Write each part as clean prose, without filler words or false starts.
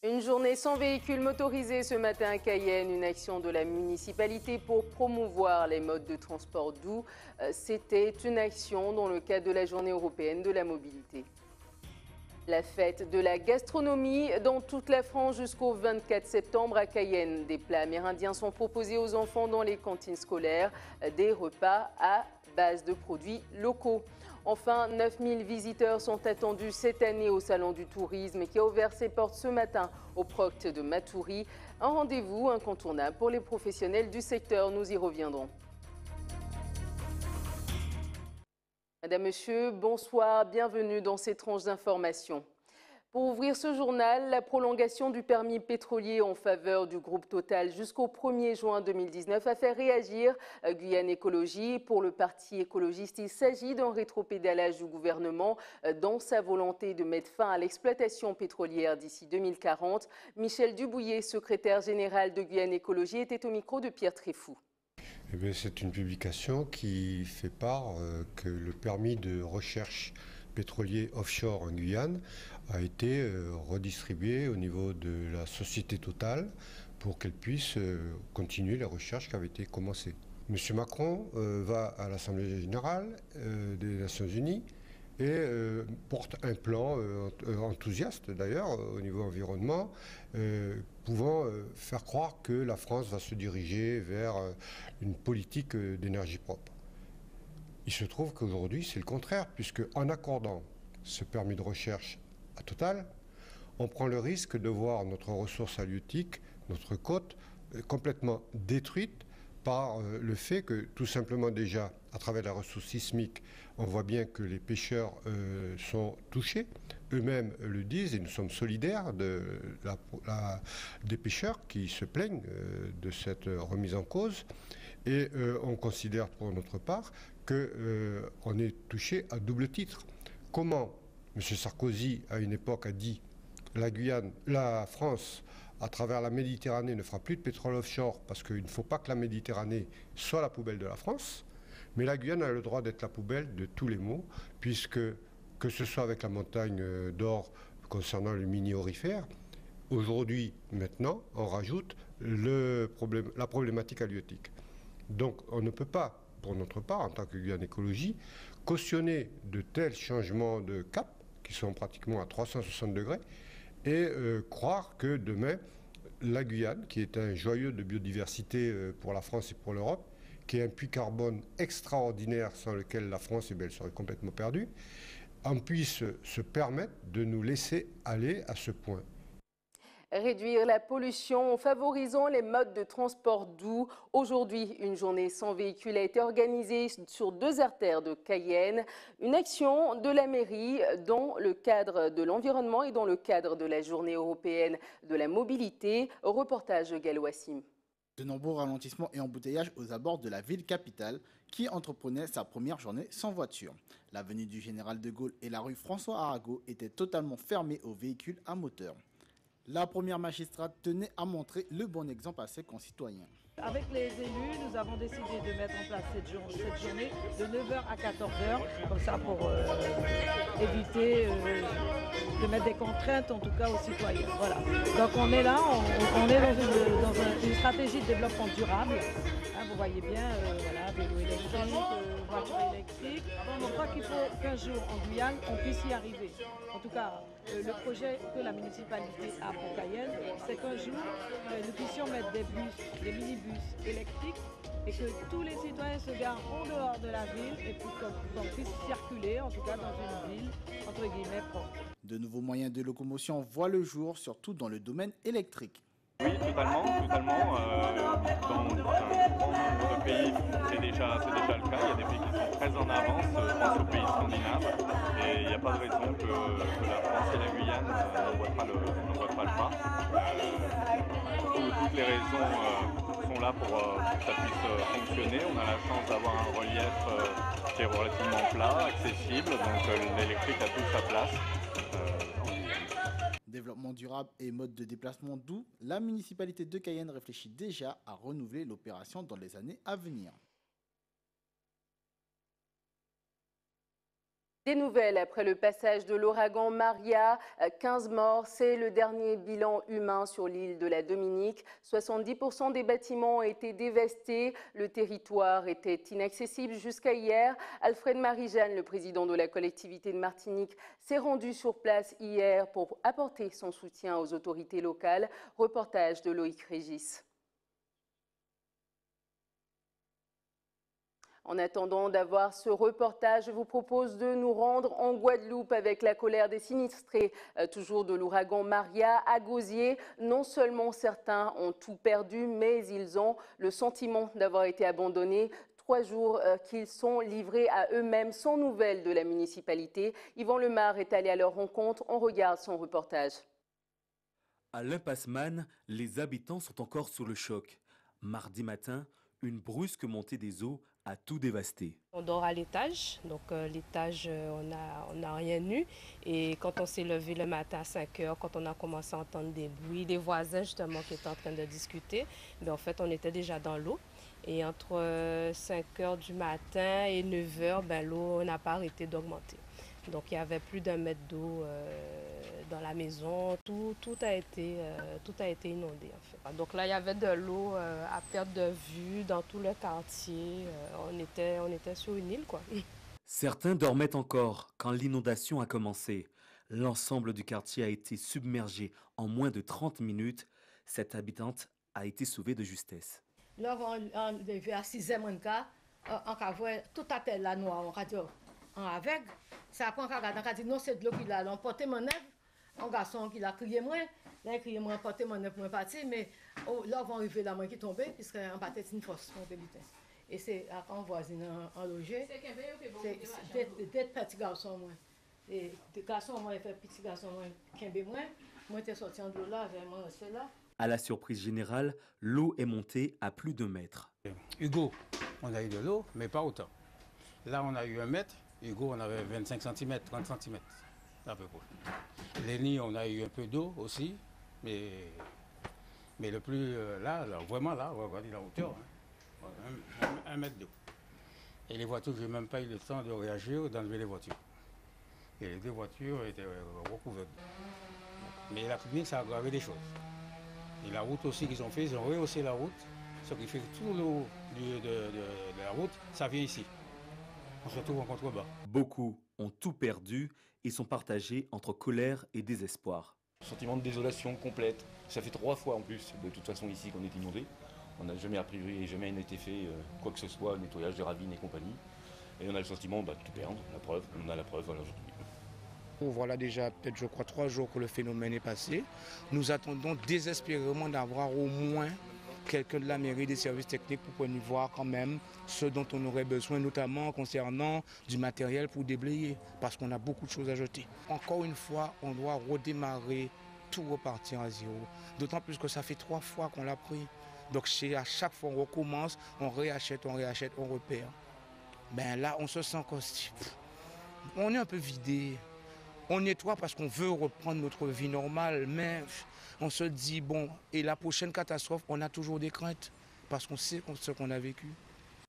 Une journée sans véhicules motorisés ce matin à Cayenne, une action de la municipalité pour promouvoir les modes de transport doux. C'était une action dans le cadre de la journée européenne de la mobilité. La fête de la gastronomie dans toute la France jusqu'au 24 septembre à Cayenne. Des plats amérindiens sont proposés aux enfants dans les cantines scolaires, des repas à base de produits locaux. Enfin, 9000 visiteurs sont attendus cette année au Salon du Tourisme qui a ouvert ses portes ce matin au Procte de Matoury. Un rendez-vous incontournable pour les professionnels du secteur. Nous y reviendrons. Madame, Monsieur, bonsoir, bienvenue dans ces tranches d'informations. Pour ouvrir ce journal, la prolongation du permis pétrolier en faveur du groupe Total jusqu'au 1er juin 2019 a fait réagir Guyane Écologie. Pour le parti écologiste, il s'agit d'un rétropédalage du gouvernement dans sa volonté de mettre fin à l'exploitation pétrolière d'ici 2040. Michel Dubouillet, secrétaire général de Guyane Écologie, était au micro de Pierre Tréfou. C'est une publication qui fait part que le permis de recherche pétrolier offshore en Guyane a été redistribué au niveau de la société Total pour qu'elle puisse continuer les recherches qui avaient été commencées. M. Macron va à l'Assemblée générale des Nations Unies et porte un plan enthousiaste d'ailleurs au niveau environnement, pouvant faire croire que la France va se diriger vers une politique d'énergie propre. Il se trouve qu'aujourd'hui c'est le contraire, puisque en accordant ce permis de recherche à Total, on prend le risque de voir notre ressource halieutique, notre côte, complètement détruite par le fait que, tout simplement déjà, à travers la ressource sismique, on voit bien que les pêcheurs sont touchés. Eux-mêmes le disent et nous sommes solidaires des pêcheurs qui se plaignent de cette remise en cause. Et on considère pour notre part qu'on est touché à double titre. Comment M. Sarkozy, à une époque, a dit la France, à travers la Méditerranée, ne fera plus de pétrole offshore parce qu'il ne faut pas que la Méditerranée soit la poubelle de la France. Mais la Guyane a le droit d'être la poubelle de tous les maux, puisque, que ce soit avec la montagne d'or concernant le mini-aurifère, aujourd'hui, maintenant, on rajoute la problématique halieutique. Donc on ne peut pas, pour notre part, en tant que Guyane Écologie, cautionner de tels changements de cap, qui sont pratiquement à 360 degrés, et croire que demain, la Guyane, qui est un joyau de biodiversité pour la France et pour l'Europe, qui est un puits carbone extraordinaire sans lequel la France elle serait complètement perdue, on puisse se permettre de nous laisser aller à ce point. Réduire la pollution en favorisant les modes de transport doux. Aujourd'hui, une journée sans véhicule a été organisée sur 2 artères de Cayenne. Une action de la mairie dans le cadre de l'environnement et dans le cadre de la journée européenne de la mobilité. Reportage Galwassim. De nombreux ralentissements et embouteillages aux abords de la ville capitale qui entreprenait sa première journée sans voiture. L'avenue du Général de Gaulle et la rue François Arago étaient totalement fermées aux véhicules à moteur. La première magistrate tenait à montrer le bon exemple à ses concitoyens. Avec les élus, nous avons décidé de mettre en place cette journée de 9h à 14h, comme ça pour éviter de mettre des contraintes en tout cas aux citoyens. Voilà. Donc on est là, on est dans une stratégie de développement durable. Hein, vous voyez bien, voilà, vélo électrique, voiture électrique. On croit qu'il faut qu'un jour en Guyane, on puisse y arriver. En tout cas, le projet que la municipalité a pour Cayenne, c'est qu'un jour, nous puissions mettre des bus, des minibus électriques et que tous les citoyens se garent en dehors de la ville et pour qu'on puisse circuler, en tout cas dans une ville, entre guillemets, propre. De nouveaux moyens de locomotion voient le jour, surtout dans le domaine électrique. Oui, totalement. Dans un grand nombre de pays, c'est déjà le cas. Il y a des pays qui sont très en avance, je pense aux pays scandinaves. Et il n'y a pas de raison que la France et la Guyane n'envoient pas le pas. Toutes les raisons sont là pour que ça puisse fonctionner. On a la chance d'avoir un relief qui est relativement plat, accessible, donc l'électrique a toute sa place. Développement durable et mode de déplacement doux, la municipalité de Cayenne réfléchit déjà à renouveler l'opération dans les années à venir. Des nouvelles après le passage de l'ouragan Maria, 15 morts, c'est le dernier bilan humain sur l'île de la Dominique. 70% des bâtiments ont été dévastés, le territoire était inaccessible jusqu'à hier. Alfred Marie-Jeanne, le président de la collectivité de Martinique, s'est rendu sur place hier pour apporter son soutien aux autorités locales. Reportage de Loïc Régis. En attendant d'avoir ce reportage, je vous propose de nous rendre en Guadeloupe avec la colère des sinistrés, toujours de l'ouragan Maria à Gosier. Non seulement certains ont tout perdu, mais ils ont le sentiment d'avoir été abandonnés. 3 jours qu'ils sont livrés à eux-mêmes sans nouvelles de la municipalité. Yvan Lemar est allé à leur rencontre. On regarde son reportage. À l'Impasse-Man, les habitants sont encore sous le choc. Mardi matin, une brusque montée des eaux a tout dévasté. On dort à l'étage, donc l'étage, on n'a rien eu. Et quand on s'est levé le matin à 5 heures, quand on a commencé à entendre des bruits, des voisins justement qui étaient en train de discuter, mais en fait on était déjà dans l'eau. Et entre 5 heures du matin et 9 heures, l'eau n'a pas arrêté d'augmenter. Donc il y avait plus d'1 mètre d'eau dans la maison, tout a été inondé en fait. Donc là il y avait de l'eau à perte de vue dans tout le quartier, on était sur une île quoi. Certains dormaient encore quand l'inondation a commencé. L'ensemble du quartier a été submergé en moins de 30 minutes. Cette habitante a été sauvée de justesse. Là on est à 6h moins quart, on voit tout à terre là noir, on radio avec. Ça quand on regarde, on dit non c'est de l'eau qui l'a emporté mon œuvre. Un garçon qui l'a crié moi, là il crié moi emporté mon œuvre moi parti, mais là on va arriver là moi qui tombé puisque on battait une force mon butin. Et c'est quand voisine en logé. C'est des petits garçons moi. Et des garçons moi fait petit garçon moi kembe moi était sorti en l'eau là, vraiment c'est là. À la surprise générale, l'eau est montée à plus de 1 mètre. Hugo, on a eu de l'eau, mais pas autant. Là, on a eu 1 mètre. Hugo, on avait 25 cm, 30 cm, à peu près. Lénie, on a eu un peu d'eau aussi, mais le plus là, vraiment là, regardez la hauteur, hein, 1 mètre d'eau. Et les voitures, je n'ai même pas eu le temps de réagir, d'enlever les voitures. Et les 2 voitures étaient recouvertes. Mais la pluie, ça a aggravé les choses. Et la route aussi qu'ils ont fait, ils ont rehaussé la route, ce qui fait que tout l'eau de la route, ça vient ici. On se retrouve en contrebas. Beaucoup ont tout perdu et sont partagés entre colère et désespoir. Sentiment de désolation complète. Ça fait 3 fois en plus, de toute façon, ici qu'on est inondé. On n'a jamais appris, jamais été fait quoi que ce soit, nettoyage de ravines et compagnie. Et on a le sentiment de tout perdre, la preuve. On a la preuve, voilà, aujourd'hui. Voilà déjà peut-être je crois 3 jours que le phénomène est passé. Nous attendons désespérément d'avoir au moins quelqu'un de la mairie, des services techniques pour pouvoir voir quand même ce dont on aurait besoin, notamment concernant du matériel pour déblayer, parce qu'on a beaucoup de choses à jeter. Encore une fois, on doit redémarrer, tout repartir à zéro. D'autant plus que ça fait 3 fois qu'on l'a pris. Donc à chaque fois on recommence, on réachète, on repère. Là on se sent comme si on est un peu vidé. On nettoie parce qu'on veut reprendre notre vie normale, mais on se dit, bon, et la prochaine catastrophe, on a toujours des craintes, parce qu'on sait ce qu'on a vécu.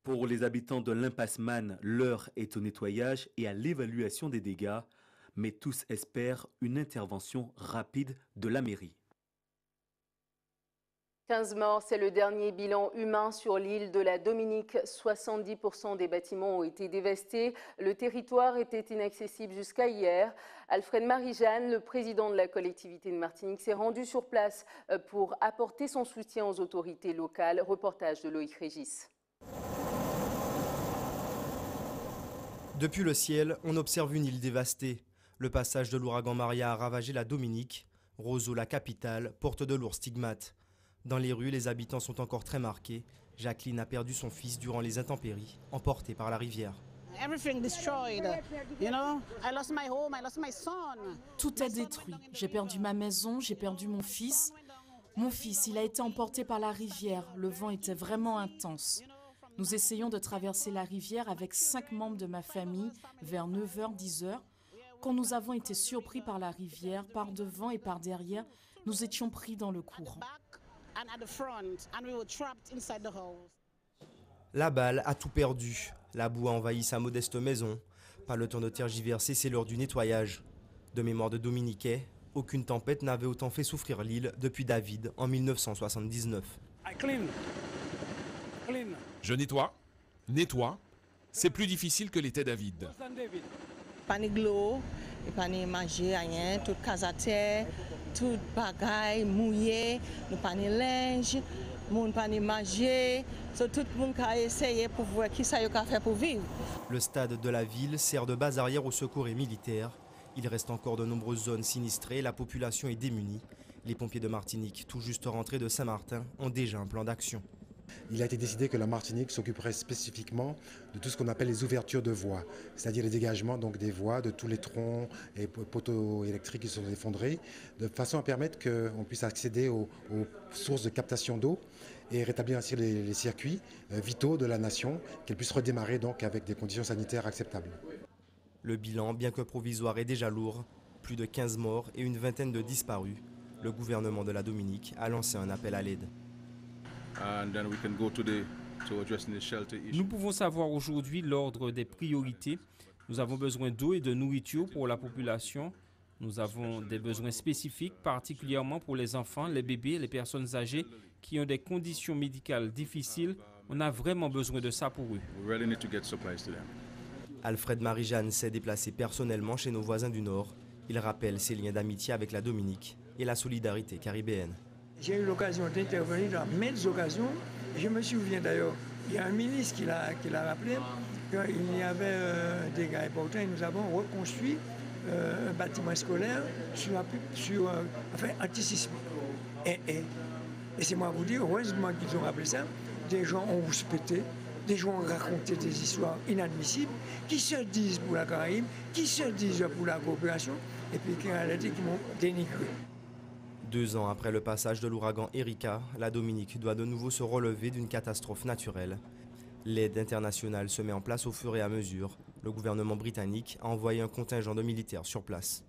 Pour les habitants de l'Impasse-Man, l'heure est au nettoyage et à l'évaluation des dégâts, mais tous espèrent une intervention rapide de la mairie. 15 morts, c'est le dernier bilan humain sur l'île de la Dominique. 70% des bâtiments ont été dévastés. Le territoire était inaccessible jusqu'à hier. Alfred Marie-Jeanne, le président de la collectivité de Martinique, s'est rendu sur place pour apporter son soutien aux autorités locales. Reportage de Loïc Régis. Depuis le ciel, on observe une île dévastée. Le passage de l'ouragan Maria a ravagé la Dominique. Roseau, la capitale, porte de lourds stigmates. Dans les rues, les habitants sont encore très marqués. Jacqueline a perdu son fils durant les intempéries, emporté par la rivière. Tout est détruit. J'ai perdu ma maison, j'ai perdu mon fils. Mon fils, il a été emporté par la rivière. Le vent était vraiment intense. Nous essayons de traverser la rivière avec 5 membres de ma famille vers 9h, 10h. Quand nous avons été surpris par la rivière, par devant et par derrière, nous étions pris dans le courant. La balle a tout perdu. La boue a envahi sa modeste maison. Pas le temps de tergiverser, c'est l'heure du nettoyage. De mémoire de Dominiquet, aucune tempête n'avait autant fait souffrir l'île depuis David en 1979. Je nettoie. C'est plus difficile que l'était David. Pas de l'eau, pas de manger, rien, toute casa terre, toute bagaille mouillée, nous pas de linge, nous pas de manger, tout le monde a essayé pour voir qui ça a fait pour vivre. Le stade de la ville sert de base arrière aux secours et militaires. Il reste encore de nombreuses zones sinistrées, la population est démunie. Les pompiers de Martinique, tout juste rentrés de Saint-Martin, ont déjà un plan d'action. Il a été décidé que la Martinique s'occuperait spécifiquement de tout ce qu'on appelle les ouvertures de voies, c'est-à-dire les dégagements donc des voies de tous les troncs et poteaux électriques qui sont effondrés, de façon à permettre qu'on puisse accéder aux sources de captation d'eau et rétablir ainsi les circuits vitaux de la nation, qu'elle puisse redémarrer donc avec des conditions sanitaires acceptables. Le bilan, bien que provisoire, est déjà lourd. Plus de 15 morts et une vingtaine de disparus. Le gouvernement de la Dominique a lancé un appel à l'aide. Nous pouvons savoir aujourd'hui l'ordre des priorités. Nous avons besoin d'eau et de nourriture pour la population. Nous avons des besoins spécifiques, particulièrement pour les enfants, les bébés, les personnes âgées qui ont des conditions médicales difficiles. On a vraiment besoin de ça pour eux. Alfred Marie-Jeanne s'est déplacé personnellement chez nos voisins du Nord. Il rappelle ses liens d'amitié avec la Dominique et la solidarité caribéenne. J'ai eu l'occasion d'intervenir dans maintes occasions. Je me souviens d'ailleurs, il y a un ministre qui l'a rappelé qu'il y avait des gars importants et nous avons reconstruit un bâtiment scolaire anti-sismique. Et c'est moi à vous dire, heureusement qu'ils ont rappelé ça, des gens ont rouspété, des gens ont raconté des histoires inadmissibles, qui se disent pour la Caraïbe, qui se disent pour la coopération, et puis qui en réalité qui m'ont dénigré. 2 ans après le passage de l'ouragan Erika, la Dominique doit de nouveau se relever d'une catastrophe naturelle. L'aide internationale se met en place au fur et à mesure. Le gouvernement britannique a envoyé un contingent de militaires sur place.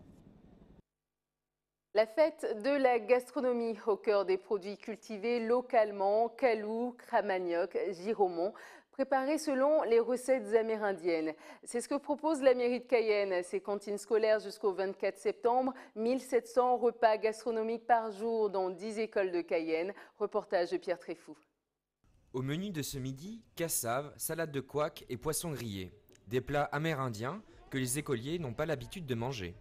La fête de la gastronomie au cœur des produits cultivés localement, calou, cramanioc, giromont, préparés selon les recettes amérindiennes. C'est ce que propose la mairie de Cayenne à ses cantines scolaires jusqu'au 24 septembre. 1700 repas gastronomiques par jour dans 10 écoles de Cayenne. Reportage de Pierre Tréfou. Au menu de ce midi, cassave, salade de couac et poisson grillé. Des plats amérindiens que les écoliers n'ont pas l'habitude de manger.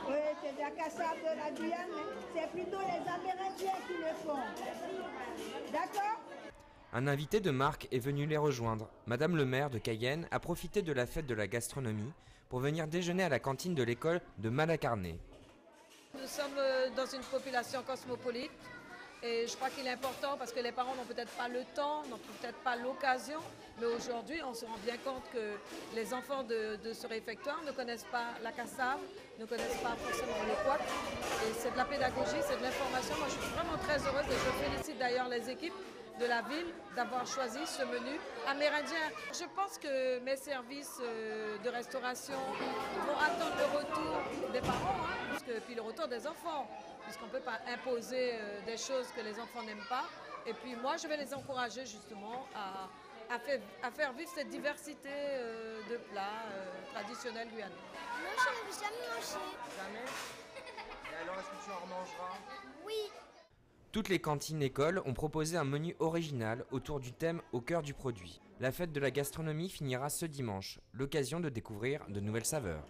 Oui, c'est de la cassave de la Guyane, mais c'est plutôt les Amérindiens qui le font. D'accord ? Un invité de marque est venu les rejoindre. Madame le maire de Cayenne a profité de la fête de la gastronomie pour venir déjeuner à la cantine de l'école de Malacarné. Nous sommes dans une population cosmopolite et je crois qu'il est important parce que les parents n'ont peut-être pas le temps, n'ont peut-être pas l'occasion, mais aujourd'hui on se rend bien compte que les enfants de ce réfectoire ne connaissent pas la cassave, ne connaissent pas forcément le couac. Et c'est de la pédagogie, c'est de l'information. Moi je suis vraiment très heureuse et je félicite d'ailleurs les équipes de la ville d'avoir choisi ce menu amérindien. Je pense que mes services de restauration vont attendre le retour des parents, puis le retour des enfants, puisqu'on ne peut pas imposer des choses que les enfants n'aiment pas. Et puis moi, je vais les encourager justement à faire vivre cette diversité de plats traditionnels guyanais. Non, je n'ai jamais mangé. Jamais ? Et alors, est-ce que tu en remangeras ? Oui. Toutes les cantines écoles ont proposé un menu original autour du thème au cœur du produit. La fête de la gastronomie finira ce dimanche, l'occasion de découvrir de nouvelles saveurs.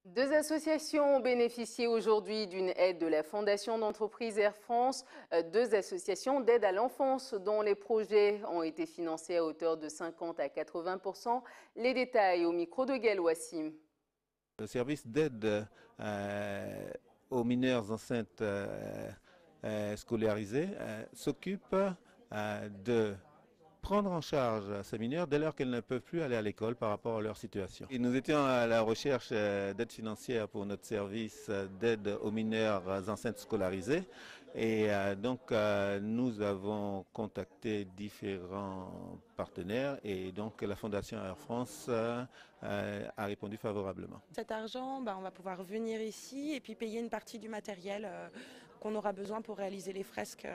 2 associations ont bénéficié aujourd'hui d'une aide de la Fondation d'entreprise Air France. 2 associations d'aide à l'enfance dont les projets ont été financés à hauteur de 50 à 80%. Les détails au micro de Gaël Wassim. Le service d'aide aux mineurs enceintes scolarisées s'occupe de prendre en charge ces mineurs dès lors qu'elles ne peuvent plus aller à l'école par rapport à leur situation. Et nous étions à la recherche d'aide financière pour notre service d'aide aux mineurs enceintes scolarisées. Et donc nous avons contacté différents partenaires et donc la Fondation Air France a répondu favorablement. Cet argent, on va pouvoir venir ici et puis payer une partie du matériel qu'on aura besoin pour réaliser les fresques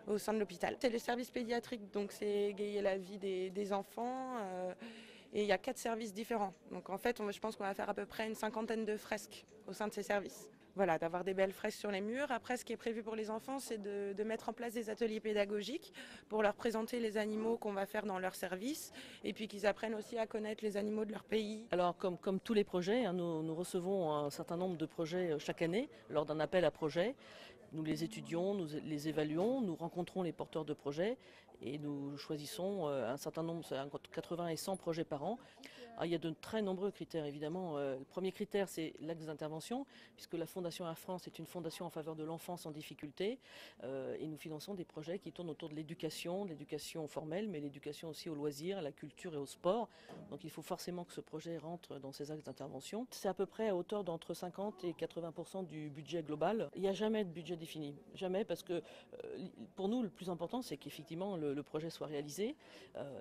au sein de l'hôpital. C'est le service pédiatrique, donc c'est égayer la vie des enfants. Et il y a 4 services différents. Donc en fait, je pense qu'on va faire à peu près une 50aine de fresques au sein de ces services. Voilà, d'avoir des belles fresques sur les murs. Après, ce qui est prévu pour les enfants, c'est de mettre en place des ateliers pédagogiques pour leur présenter les animaux qu'on va faire dans leur service et puis qu'ils apprennent aussi à connaître les animaux de leur pays. Alors, comme tous les projets, hein, nous recevons un certain nombre de projets chaque année lors d'un appel à projets. Nous les étudions, nous les évaluons, nous rencontrons les porteurs de projets et nous choisissons un certain nombre, entre 80 et 100 projets par an. Alors, il y a de très nombreux critères, évidemment. Le premier critère, c'est l'axe d'intervention, puisque la Fondation Air France est une fondation en faveur de l'enfance en difficulté. Et nous finançons des projets qui tournent autour de l'éducation formelle, mais l'éducation aussi aux loisirs, à la culture et au sport. Donc il faut forcément que ce projet rentre dans ces axes d'intervention. C'est à peu près à hauteur d'entre 50 et 80% du budget global. Il n'y a jamais de budget défini. Jamais, parce que pour nous, le plus important, c'est qu'effectivement le projet soit réalisé.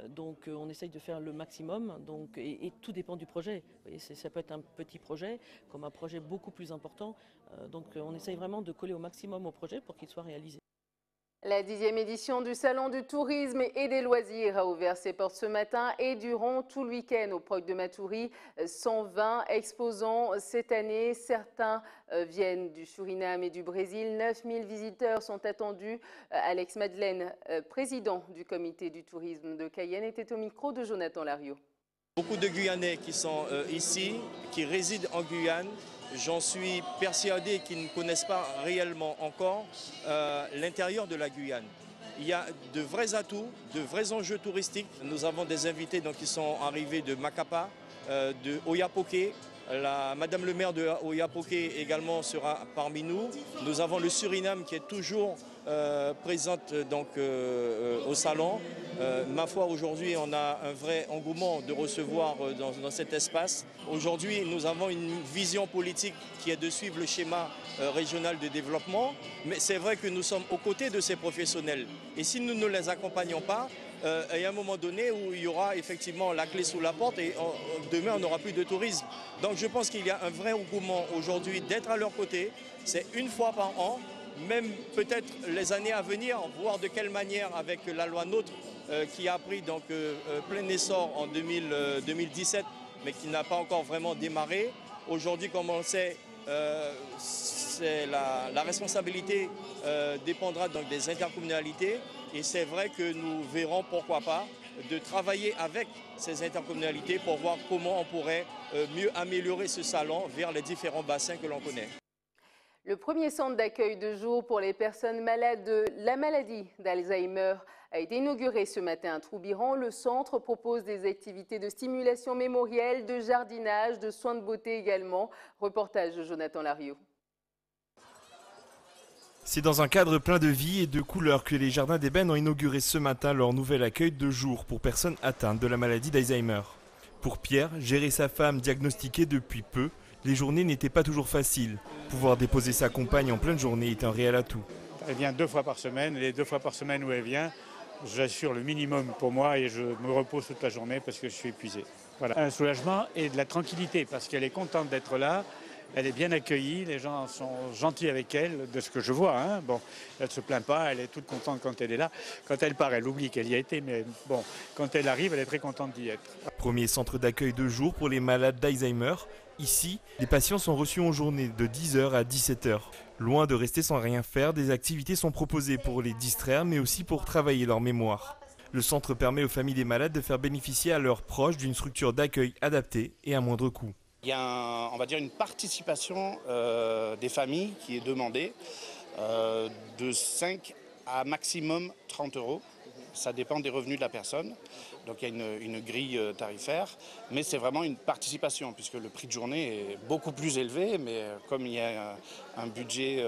Donc on essaye de faire le maximum. Et tout dépend du projet. Vous voyez, ça peut être un petit projet comme un projet beaucoup plus important. Donc on essaye vraiment de coller au maximum au projet pour qu'il soit réalisé. La 10e édition du Salon du tourisme et des loisirs a ouvert ses portes ce matin et durant tout le week-end au Proc de Matoury. 120 exposants cette année. Certains viennent du Suriname et du Brésil. 9000 visiteurs sont attendus. Alex Madeleine, président du comité du tourisme de Cayenne, était au micro de Jonathan Lariot. Beaucoup de Guyanais qui sont ici, qui résident en Guyane. J'en suis persuadé qu'ils ne connaissent pas réellement encore l'intérieur de la Guyane. Il y a de vrais atouts, de vrais enjeux touristiques. Nous avons des invités qui sont arrivés de Macapa, de Oyapoké. Madame le maire de Oyapoké également sera parmi nous. Nous avons le Suriname qui est toujours présente au salon. Ma foi, aujourd'hui, on a un vrai engouement de recevoir dans cet espace. Aujourd'hui, nous avons une vision politique qui est de suivre le schéma régional de développement. Mais c'est vrai que nous sommes aux côtés de ces professionnels. Et si nous ne les accompagnons pas, il y a un moment donné où il y aura effectivement la clé sous la porte et demain, on n'aura plus de tourisme. Donc je pense qu'il y a un vrai engouement aujourd'hui d'être à leur côté. C'est une fois par an. Même peut-être les années à venir, voir de quelle manière avec la loi NOTRe qui a pris plein essor en 2017 mais qui n'a pas encore vraiment démarré. Aujourd'hui, comme on le sait, la responsabilité dépendra donc des intercommunalités et c'est vrai que nous verrons pourquoi pas de travailler avec ces intercommunalités pour voir comment on pourrait mieux améliorer ce salon vers les différents bassins que l'on connaît. Le premier centre d'accueil de jour pour les personnes malades de la maladie d'Alzheimer a été inauguré ce matin à Troubiran. Le centre propose des activités de stimulation mémorielle, de jardinage, de soins de beauté également. Reportage de Jonathan Lariot. C'est dans un cadre plein de vie et de couleurs que les Jardins d'Ébène ont inauguré ce matin leur nouvel accueil de jour pour personnes atteintes de la maladie d'Alzheimer. Pour Pierre, gérer sa femme diagnostiquée depuis peu, les journées n'étaient pas toujours faciles. Pouvoir déposer sa compagne en pleine journée est un réel atout. Elle vient 2 fois par semaine, et les 2 fois par semaine où elle vient, j'assure le minimum pour moi et je me repose toute la journée parce que je suis épuisé. Voilà. Un soulagement et de la tranquillité parce qu'elle est contente d'être là, elle est bien accueillie, les gens sont gentils avec elle, de ce que je vois. Hein. Bon, elle ne se plaint pas, elle est toute contente quand elle est là. Quand elle part, elle oublie qu'elle y a été, mais bon, quand elle arrive, elle est très contente d'y être. Premier centre d'accueil de jour pour les malades d'Alzheimer. Ici, les patients sont reçus en journée de 10h à 17h. Loin de rester sans rien faire, des activités sont proposées pour les distraire, mais aussi pour travailler leur mémoire. Le centre permet aux familles des malades de faire bénéficier à leurs proches d'une structure d'accueil adaptée et à moindre coût. Il y a on va dire une participation des familles qui est demandée de 5 à maximum 30 €. Ça dépend des revenus de la personne. Donc il y a une grille tarifaire, mais c'est vraiment une participation puisque le prix de journée est beaucoup plus élevé, mais comme il y a un budget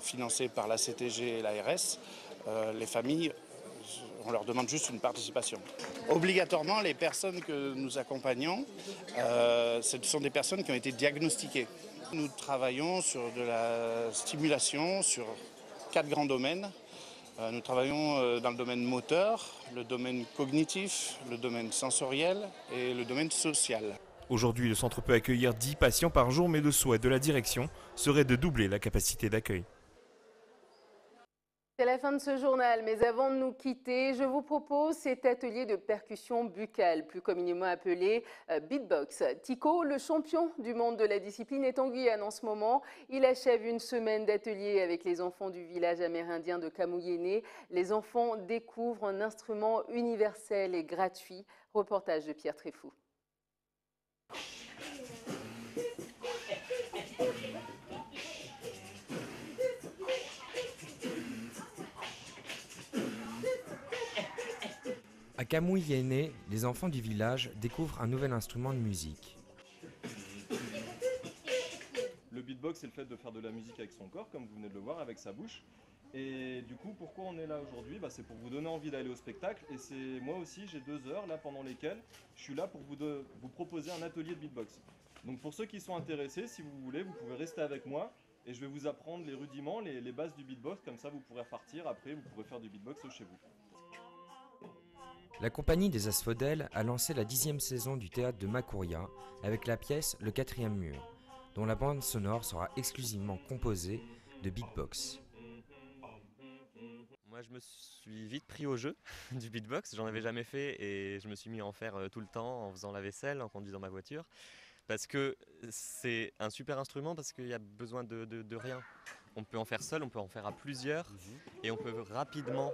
financé par la CTG et l'ARS, les familles, on leur demande juste une participation. Obligatoirement, les personnes que nous accompagnons, ce sont des personnes qui ont été diagnostiquées. Nous travaillons sur de la stimulation sur 4 grands domaines. Nous travaillons dans le domaine moteur, le domaine cognitif, le domaine sensoriel et le domaine social. Aujourd'hui, le centre peut accueillir 10 patients par jour, mais le souhait de la direction serait de doubler la capacité d'accueil. C'est la fin de ce journal, mais avant de nous quitter, je vous propose cet atelier de percussion buccale, plus communément appelé beatbox. Tico, le champion du monde de la discipline, est en Guyane en ce moment. Il achève une semaine d'atelier avec les enfants du village amérindien de Camouyéné. Les enfants découvrent un instrument universel et gratuit. Reportage de Pierre Tréfou. À Camouyéné, les enfants du village découvrent un nouvel instrument de musique. Le beatbox, c'est le fait de faire de la musique avec son corps, comme vous venez de le voir, avec sa bouche. Et du coup, pourquoi on est là aujourd'hui ? C'est pour vous donner envie d'aller au spectacle. Et c'est moi aussi, j'ai 2 heures là pendant lesquelles je suis là pour vous proposer un atelier de beatbox. Donc pour ceux qui sont intéressés, si vous voulez, vous pouvez rester avec moi. Et je vais vous apprendre les rudiments, les bases du beatbox. Comme ça, vous pourrez repartir. Après, vous pourrez faire du beatbox chez vous. La compagnie des Asphodèles a lancé la 10e saison du théâtre de Makouria avec la pièce Le 4e mur, dont la bande sonore sera exclusivement composée de beatbox. Moi, je me suis vite pris au jeu du beatbox. J'en avais jamais fait et je me suis mis à en faire tout le temps en faisant la vaisselle, en conduisant ma voiture. Parce que c'est un super instrument, parce qu'il y a besoin de rien. On peut en faire seul, on peut en faire à plusieurs et on peut rapidement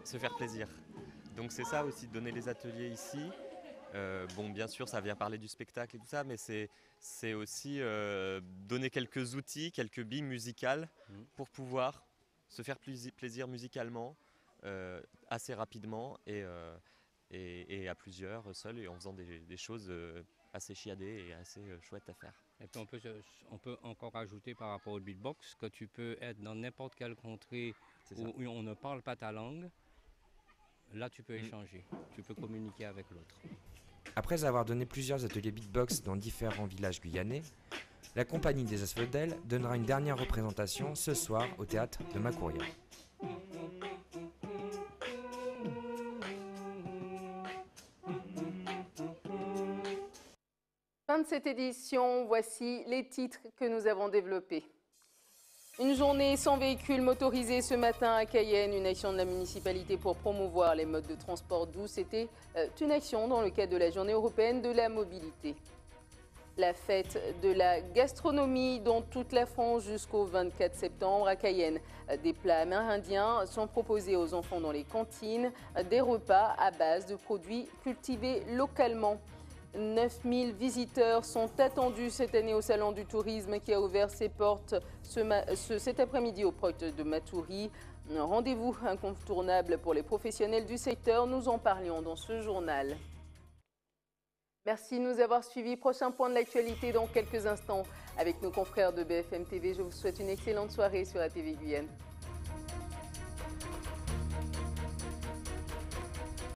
se faire plaisir. Donc c'est ça aussi, de donner les ateliers ici. Bon, bien sûr, ça vient parler du spectacle et tout ça, mais c'est aussi donner quelques outils, quelques billes musicales pour pouvoir se faire plaisir musicalement assez rapidement et à plusieurs, seul, et en faisant des choses assez chiadées et assez chouettes à faire. Et puis on peut encore ajouter par rapport au beatbox que tu peux être dans n'importe quelle contrée où on ne parle pas ta langue. Là, tu peux échanger, tu peux communiquer avec l'autre. Après avoir donné plusieurs ateliers beatbox dans différents villages guyanais, la compagnie des Asphodèles donnera une dernière représentation ce soir au théâtre de Makouria. Fin de cette édition, voici les titres que nous avons développés. Une journée sans véhicule motorisé ce matin à Cayenne, une action de la municipalité pour promouvoir les modes de transport doux. C'était une action dans le cadre de la Journée européenne de la mobilité. La fête de la gastronomie dans toute la France jusqu'au 24 septembre à Cayenne. Des plats amérindiens sont proposés aux enfants dans les cantines, des repas à base de produits cultivés localement. 9000 visiteurs sont attendus cette année au Salon du Tourisme qui a ouvert ses portes cet après-midi au Proct de Matoury. Un rendez-vous incontournable pour les professionnels du secteur. Nous en parlions dans ce journal. Merci de nous avoir suivis. Prochain point de l'actualité dans quelques instants avec nos confrères de BFM TV. Je vous souhaite une excellente soirée sur ATV Guyane.